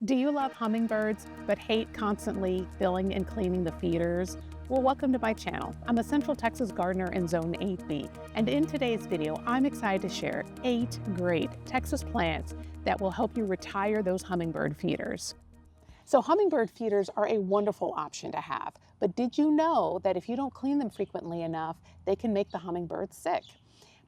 Do you love hummingbirds but hate constantly filling and cleaning the feeders? Well, welcome to my channel. I'm a Central Texas gardener in Zone 8B, and in today's video, I'm excited to share 8 great Texas plants that will help you retire those hummingbird feeders. So hummingbird feeders are a wonderful option to have, but did you know that if you don't clean them frequently enough, they can make the hummingbirds sick?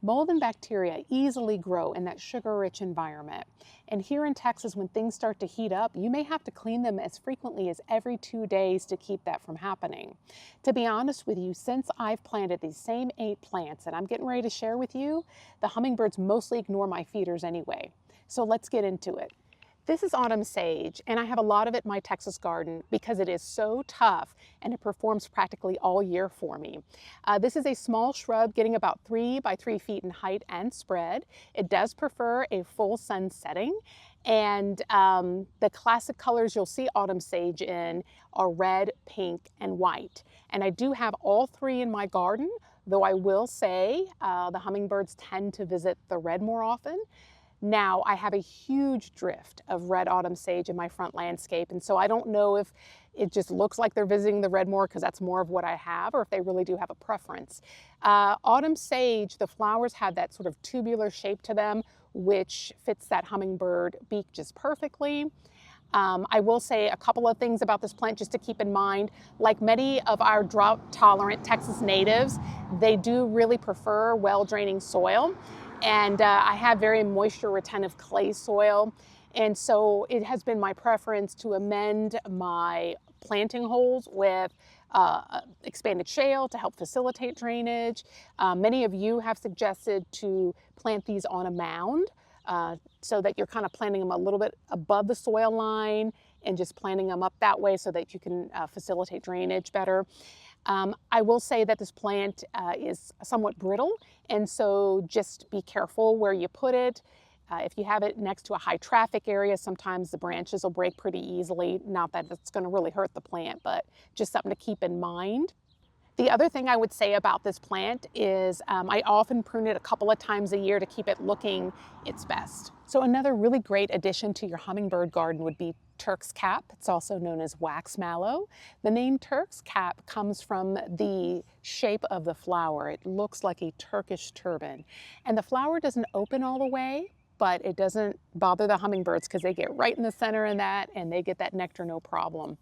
Mold and bacteria easily grow in that sugar-rich environment. And here in Texas, when things start to heat up, you may have to clean them as frequently as every 2 days to keep that from happening. To be honest with you, since I've planted these same 8 plants that I'm getting ready to share with you, the hummingbirds mostly ignore my feeders anyway. So let's get into it. This is autumn sage, and I have a lot of it in my Texas garden because it is so tough and it performs practically all year for me. This is a small shrub getting about 3 by 3 feet in height and spread. It does prefer a full sun setting, and the classic colors you'll see autumn sage in are red, pink, and white. And I do have all 3 in my garden, though I will say the hummingbirds tend to visit the red more often. Now, I have a huge drift of red autumn sage in my front landscape, and so I don't know if it just looks like they're visiting the red more because that's more of what I have, or if they really do have a preference. Autumn sage, the flowers have that sort of tubular shape to them, which fits that hummingbird beak just perfectly. I will say a couple of things about this plant just to keep in mind. Like many of our drought-tolerant Texas natives, they do really prefer well-draining soil. And I have very moisture-retentive clay soil. And so it has been my preference to amend my planting holes with expanded shale to help facilitate drainage. Many of you have suggested to plant these on a mound. So that you're kind of planting them a little bit above the soil line and just planting them up that way so that you can facilitate drainage better. I will say that this plant is somewhat brittle, and so just be careful where you put it. If you have it next to a high traffic area, sometimes the branches will break pretty easily. Not that it's going to really hurt the plant, but just something to keep in mind. The other thing I would say about this plant is I often prune it a couple of times a year to keep it looking its best. So another really great addition to your hummingbird garden would be Turk's cap. It's also known as wax mallow. The name Turk's cap comes from the shape of the flower. It looks like a Turkish turban. And the flower doesn't open all the way, but it doesn't bother the hummingbirds because they get right in the center of that and they get that nectar no problem.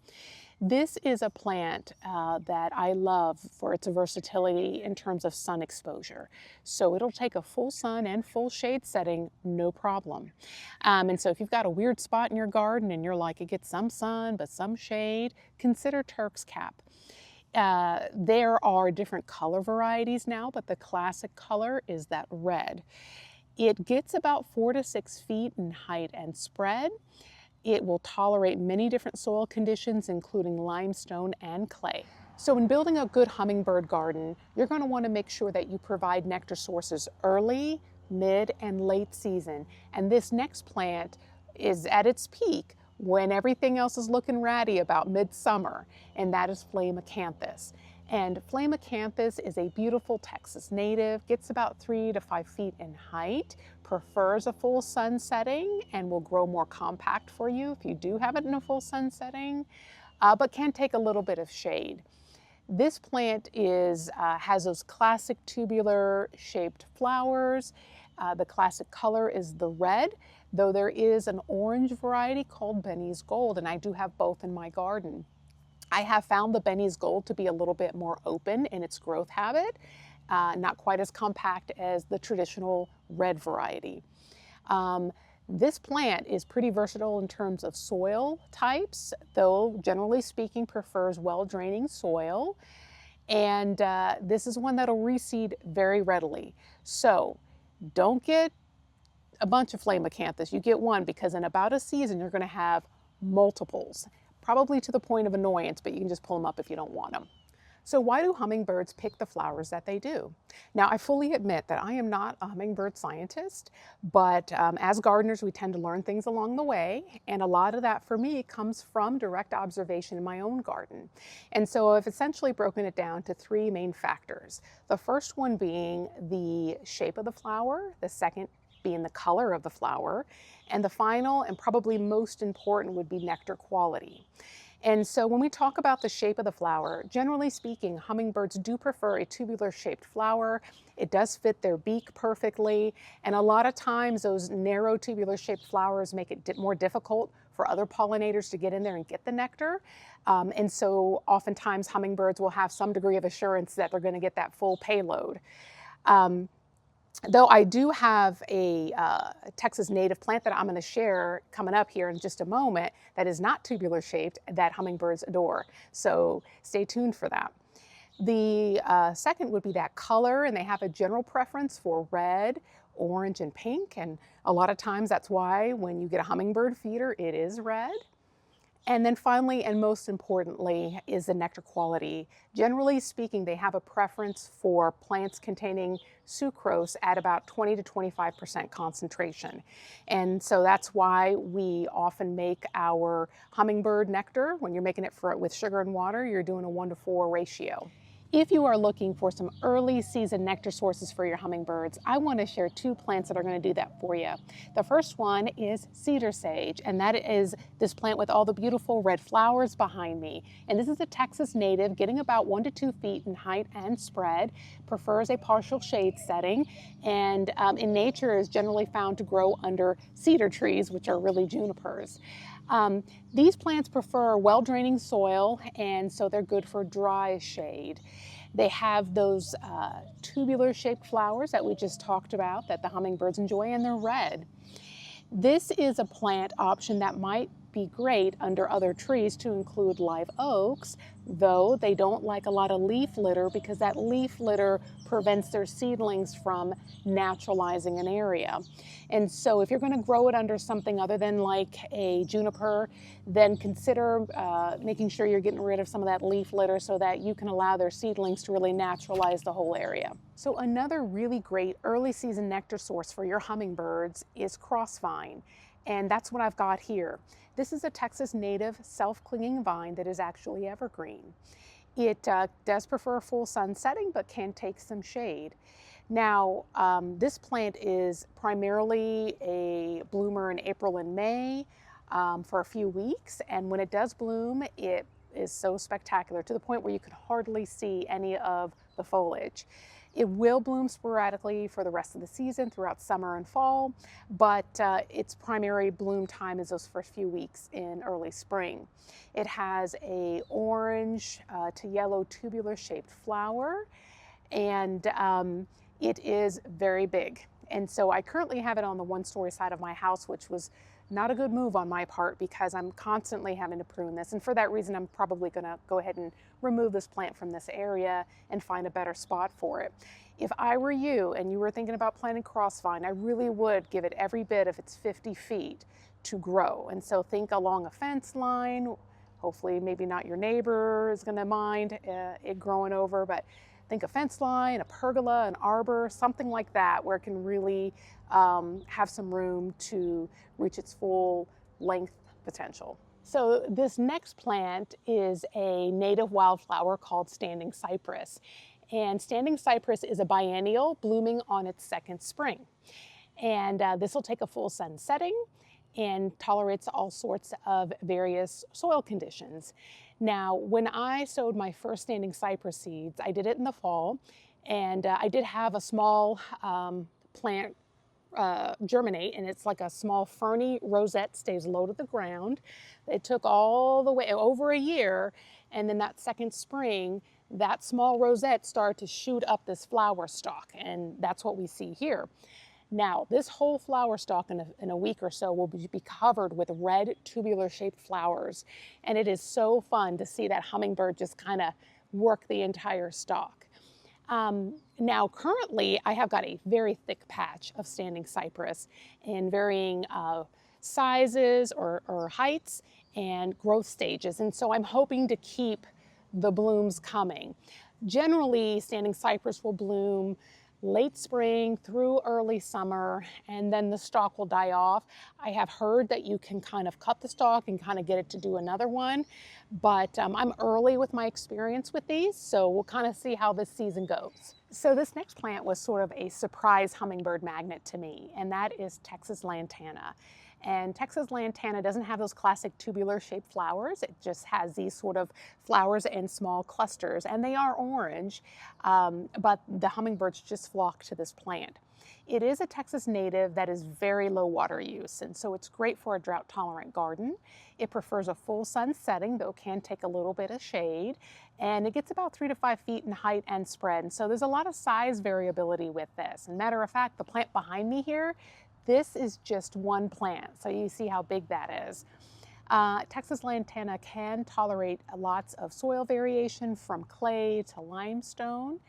This is a plant that I love for its versatility in terms of sun exposure. So it'll take a full sun and full shade setting, no problem. And so if you've got a weird spot in your garden and you're like, it gets some sun but some shade, consider Turk's cap. There are different color varieties now, but the classic color is that red. It gets about 4 to 6 feet in height and spread. It will tolerate many different soil conditions, including limestone and clay. So when building a good hummingbird garden, you're going to want to make sure that you provide nectar sources early, mid, and late season. And this next plant is at its peak when everything else is looking ratty about midsummer, and that is flame acanthus. And flame acanthus is a beautiful Texas native, gets about 3 to 5 feet in height, prefers a full sun setting, and will grow more compact for you if you do have it in a full sun setting, but can take a little bit of shade. This plant has those classic tubular shaped flowers. The classic color is the red, though there is an orange variety called Benny's Gold, and I do have both in my garden. I have found the Benny's Gold to be a little bit more open in its growth habit, not quite as compact as the traditional red variety. This plant is pretty versatile in terms of soil types, though generally speaking prefers well-draining soil. And this is one that'll reseed very readily. So don't get a bunch of flame acanthus. You get one because in about a season you're going to have multiples. Probably to the point of annoyance, but you can just pull them up if you don't want them. So why do hummingbirds pick the flowers that they do? Now, I fully admit that I am not a hummingbird scientist, but as gardeners, we tend to learn things along the way, and a lot of that for me comes from direct observation in my own garden. And so I've essentially broken it down to 3 main factors. The first one being the shape of the flower, the second being the color of the flower. And the final and probably most important would be nectar quality. And so when we talk about the shape of the flower, generally speaking, hummingbirds do prefer a tubular shaped flower. It does fit their beak perfectly. And a lot of times those narrow tubular shaped flowers make it more difficult for other pollinators to get in there and get the nectar. And so oftentimes hummingbirds will have some degree of assurance that they're going to get that full payload. Though I do have a Texas native plant that I'm going to share coming up here in just a moment that is not tubular shaped that hummingbirds adore. So stay tuned for that. The second would be that color, and they have a general preference for red, orange, and pink. And a lot of times that's why when you get a hummingbird feeder, it is red. And then finally, and most importantly, is the nectar quality. Generally speaking, they have a preference for plants containing sucrose at about 20 to 25% concentration. And so that's why we often make our hummingbird nectar. When you're making it with sugar and water, you're doing a 1:4 ratio. If you are looking for some early season nectar sources for your hummingbirds, I want to share two plants that are going to do that for you. The first one is Cedar Sage, and that is this plant with all the beautiful red flowers behind me. And this is a Texas native, getting about 1 to 2 feet in height and spread, prefers a partial shade setting, and in nature is generally found to grow under cedar trees, which are really junipers. These plants prefer well-draining soil, and so they're good for dry shade. They have those tubular-shaped flowers that we just talked about that the hummingbirds enjoy, and they're red. This is a plant option that might be great under other trees, to include live oaks, though they don't like a lot of leaf litter because that leaf litter prevents their seedlings from naturalizing an area. And so if you're going to grow it under something other than like a juniper, then consider making sure you're getting rid of some of that leaf litter so that you can allow their seedlings to really naturalize the whole area. So another really great early season nectar source for your hummingbirds is Crossvine. And that's what I've got here. This is a Texas native self-clinging vine that is actually evergreen. It does prefer a full sun setting, but can take some shade. Now, this plant is primarily a bloomer in April and May for a few weeks. And when it does bloom, it is so spectacular to the point where you can hardly see any of the foliage. It will bloom sporadically for the rest of the season throughout summer and fall, but its primary bloom time is those first few weeks in early spring. It has a orange to yellow tubular shaped flower, and it is very big. And so I currently have it on the 1-story side of my house, which was not a good move on my part because I'm constantly having to prune this. And for that reason, I'm probably going to go ahead and remove this plant from this area and find a better spot for it. If I were you and you were thinking about planting crossvine, I really would give it every bit if it's 50 feet to grow. And so think along a fence line. Hopefully maybe not your neighbor is going to mind it growing over, but think a fence line, a pergola, an arbor, something like that, where it can really have some room to reach its full length potential. So this next plant is a native wildflower called standing cypress. And standing cypress is a biennial blooming on its second spring. And this will take a full sun setting and tolerates all sorts of various soil conditions. Now, when I sowed my first standing cypress seeds, I did it in the fall, and I did have a small plant germinate, and it's like a small ferny rosette, stays low to the ground. It took all the way over a year, and then that second spring, that small rosette started to shoot up this flower stalk, and that's what we see here. Now, this whole flower stalk in a week or so will be covered with red tubular shaped flowers. And it is so fun to see that hummingbird just kind of work the entire stalk. Now, currently, I have got a very thick patch of standing cypress in varying sizes or heights and growth stages. And so I'm hoping to keep the blooms coming. Generally, standing cypress will bloom late spring through early summer, and then the stalk will die off. I have heard that you can kind of cut the stalk and kind of get it to do another one, but I'm early with my experience with these, so we'll kind of see how this season goes. So this next plant was sort of a surprise hummingbird magnet to me, and that is Texas Lantana. And Texas Lantana doesn't have those classic tubular shaped flowers. It just has these sort of flowers in small clusters, and they are orange, but the hummingbirds just flock to this plant. It is a Texas native that is very low water use, and so it's great for a drought tolerant garden. It prefers a full sun setting, though it can take a little bit of shade, and it gets about 3 to 5 feet in height and spread. And so there's a lot of size variability with this. And matter of fact, the plant behind me here, this is just one plant, so you see how big that is. Texas Lantana can tolerate lots of soil variation from clay to limestone,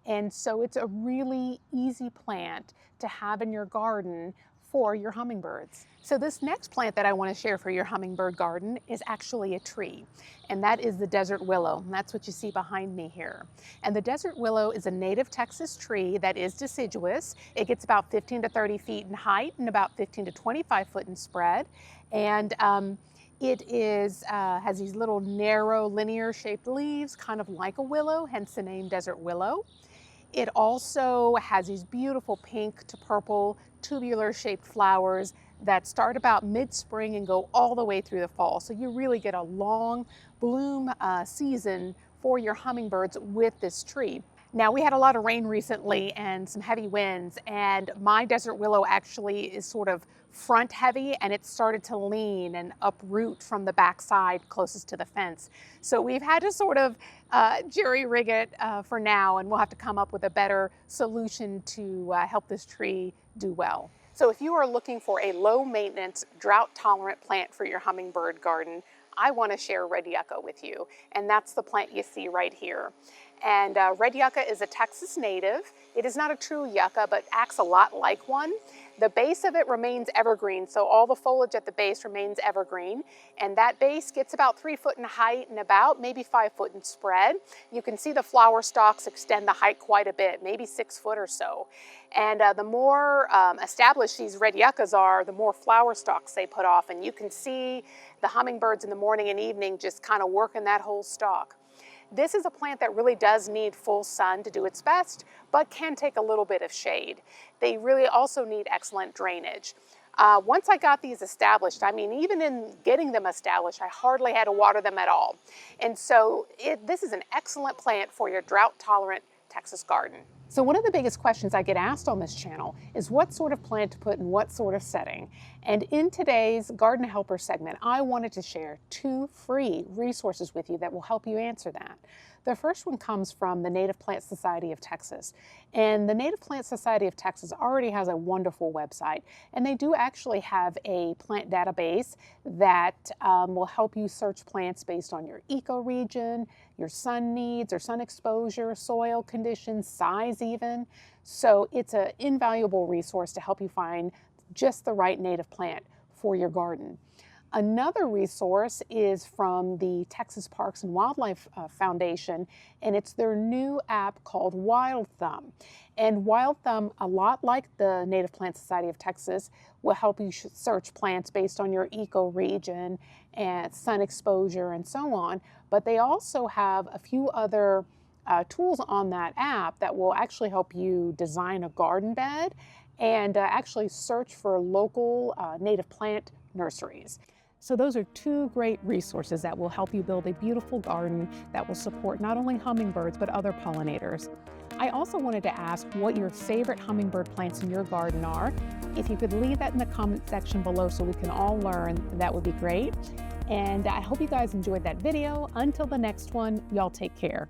and so it's a really easy plant to have in your garden for your hummingbirds. So this next plant that I want to share for your hummingbird garden is actually a tree, and that is the Desert Willow, and that's what you see behind me here. And the Desert Willow is a native Texas tree that is deciduous. It gets about 15 to 30 feet in height and about 15 to 25 foot in spread, and it has these little narrow linear shaped leaves, kind of like a willow, hence the name Desert Willow. It also has these beautiful pink to purple tubular shaped flowers that start about mid-spring and go all the way through the fall. So you really get a long bloom season for your hummingbirds with this tree. Now, we had a lot of rain recently and some heavy winds, and my desert willow actually is sort of front heavy, and it started to lean and uproot from the back side closest to the fence. So we've had to sort of jerry rig it for now, and we'll have to come up with a better solution to help this tree do well. So if you are looking for a low maintenance, drought tolerant plant for your hummingbird garden, I want to share red yucca with you, and that's the plant you see right here. And red yucca is a Texas native. It is not a true yucca, but acts a lot like one. The base of it remains evergreen, so all the foliage at the base remains evergreen. And that base gets about 3 foot in height and about maybe 5 foot in spread. You can see the flower stalks extend the height quite a bit, maybe 6 foot or so. And the more established these red yuccas are, the more flower stalks they put off. And you can see the hummingbirds in the morning and evening just kind of working that whole stalk. This is a plant that really does need full sun to do its best, but can take a little bit of shade. They really also need excellent drainage. Once I got these established, I mean, even in getting them established, I hardly had to water them at all. And so this is an excellent plant for your drought-tolerant Texas garden. So one of the biggest questions I get asked on this channel is what sort of plant to put in what sort of setting. And in today's Garden Helper segment, I wanted to share 2 free resources with you that will help you answer that. The first one comes from the Native Plant Society of Texas. And the Native Plant Society of Texas already has a wonderful website. And they do actually have a plant database that will help you search plants based on your ecoregion, your sun needs or sun exposure, soil conditions, size even. So it's an invaluable resource to help you find just the right native plant for your garden. Another resource is from the Texas Parks and Wildlife Foundation, and it's their new app called Wild Thumb. And Wild Thumb, a lot like the Native Plant Society of Texas, will help you search plants based on your ecoregion and sun exposure and so on. But they also have a few other tools on that app that will actually help you design a garden bed and actually search for local native plant nurseries. So those are 2 great resources that will help you build a beautiful garden that will support not only hummingbirds, but other pollinators. I also wanted to ask what your favorite hummingbird plants in your garden are. If you could leave that in the comment section below so we can all learn, that would be great. And I hope you guys enjoyed that video. Until the next one, y'all take care.